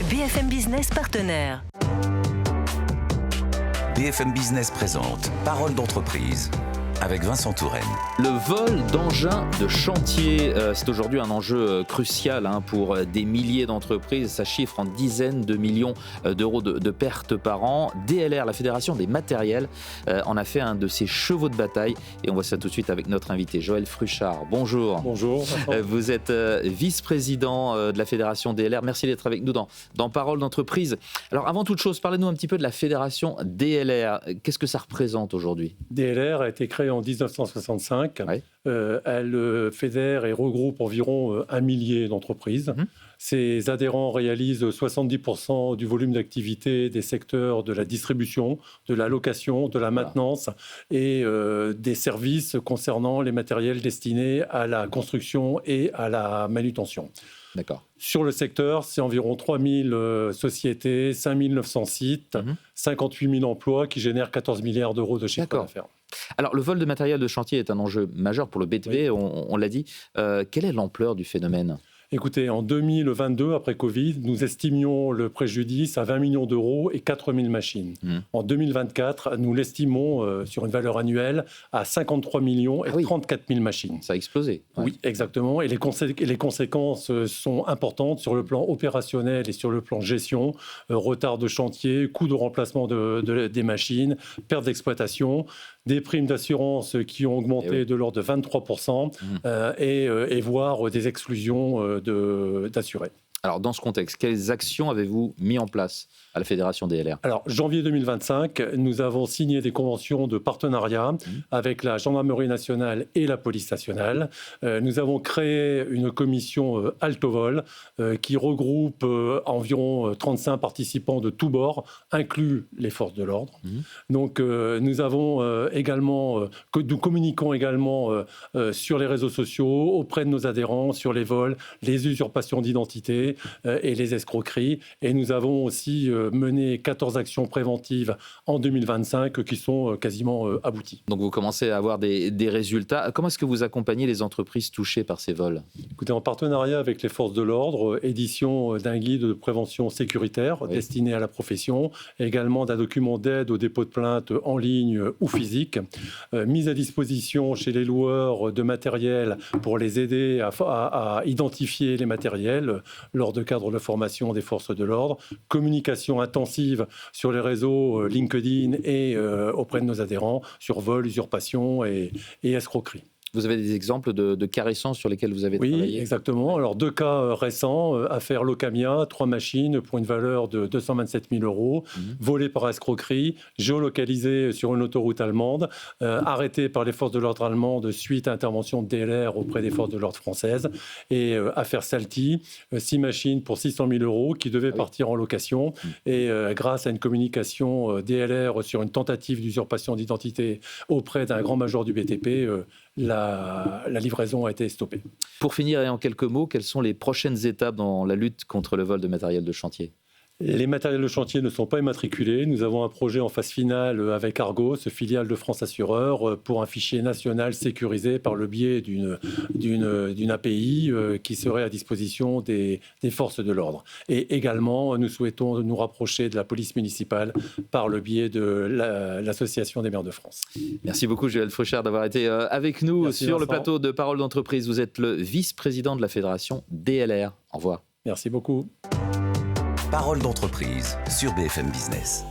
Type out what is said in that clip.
BFM Business partenaire. BFM Business présente Parole d'entreprise avec Vincent Touraine. Le vol d'engins de chantier, c'est aujourd'hui un enjeu crucial pour des milliers d'entreprises. Ça chiffre en dizaines de millions d'euros de pertes par an. DLR, la Fédération des matériels, en a fait un de ses chevaux de bataille. Et on voit ça tout de suite avec notre invité, Joël Fruchard. Bonjour. Bonjour. Vous êtes vice-président de la Fédération DLR. Merci d'être avec nous dans Parole d'entreprise. Alors avant toute chose, parlez-nous un petit peu de la Fédération DLR. Qu'est-ce que ça représente aujourd'hui ? DLR a été créée en 1965. Ouais. Elle fédère et regroupe environ 1 millier d'entreprises. Ses adhérents réalisent 70% du volume d'activité des secteurs de la distribution, de la location, de la maintenance et des services concernant les matériels destinés à la construction et à la manutention. D'accord. Sur le secteur, c'est environ 3000 sociétés, 5900 sites, 58 000 emplois qui génèrent 14 milliards d'euros de chiffre d'affaires. Alors, le vol de matériel de chantier est un enjeu majeur pour le BTP, on l'a dit. Quelle est l'ampleur du phénomène ? Écoutez, en 2022, après Covid, nous estimions le préjudice à 20 millions d'euros et 4000 machines. En 2024, nous l'estimons sur une valeur annuelle à 53 millions et 34 000 machines. Ça a explosé. Ouais. Oui, exactement. Et les conséquences sont importantes sur le plan opérationnel et sur le plan gestion. Retard de chantier, coût de remplacement des machines, perte d'exploitation, des primes d'assurance qui ont augmenté de l'ordre de 23% et voire des exclusions d'assurés. Alors, dans ce contexte, quelles actions avez-vous mis en place à la Fédération DLR ? Alors, janvier 2025, nous avons signé des conventions de partenariat avec la Gendarmerie nationale et la Police nationale. Nous avons créé une commission Altovol qui regroupe environ 35 participants de tous bords, inclus les forces de l'ordre. Donc, nous communiquons également sur les réseaux sociaux, auprès de nos adhérents, sur les vols, les usurpations d'identité et les escroqueries. Et nous avons aussi mené 14 actions préventives en 2025 qui sont quasiment abouties. Donc vous commencez à avoir des résultats. Comment est-ce que vous accompagnez les entreprises touchées par ces vols ? Écoutez, en partenariat avec les forces de l'ordre, édition d'un guide de prévention sécuritaire destiné à la profession, également d'un document d'aide au dépôt de plainte en ligne ou physique, mise à disposition chez les loueurs de matériel pour les aider à identifier les matériels lors de cadres de formation des forces de l'ordre, communication intensive sur les réseaux LinkedIn et auprès de nos adhérents sur vol, usurpation et escroquerie. Vous avez des exemples de cas récents sur lesquels vous avez travaillé ? Oui, exactement. Alors, 2 cas récents. Affaire Locamia, 3 machines pour une valeur de 227 000 euros, volées par escroquerie, géolocalisées sur une autoroute allemande, arrêtées par les forces de l'ordre allemandes suite à intervention de DLR auprès des forces de l'ordre françaises. Et affaire Salty, 6 machines pour 600 000 euros qui devaient partir en location. Et grâce à une communication DLR sur une tentative d'usurpation d'identité auprès d'un grand major du BTP, la livraison a été stoppée. Pour finir et en quelques mots, quelles sont les prochaines étapes dans la lutte contre le vol de matériel de chantier ? Les matériels de chantier ne sont pas immatriculés. Nous avons un projet en phase finale avec Argos, filiale de France Assureur, pour un fichier national sécurisé par le biais d'une API qui serait à disposition des forces de l'ordre. Et également, nous souhaitons nous rapprocher de la police municipale par le biais de l'Association des maires de France. Merci beaucoup, Joël Fruchard, d'avoir été avec nous. Merci, sur Vincent. le plateau de Parole d'entreprise. Vous êtes le vice-président de la Fédération DLR. Au revoir. Merci beaucoup. Parole d'entreprise sur BFM Business.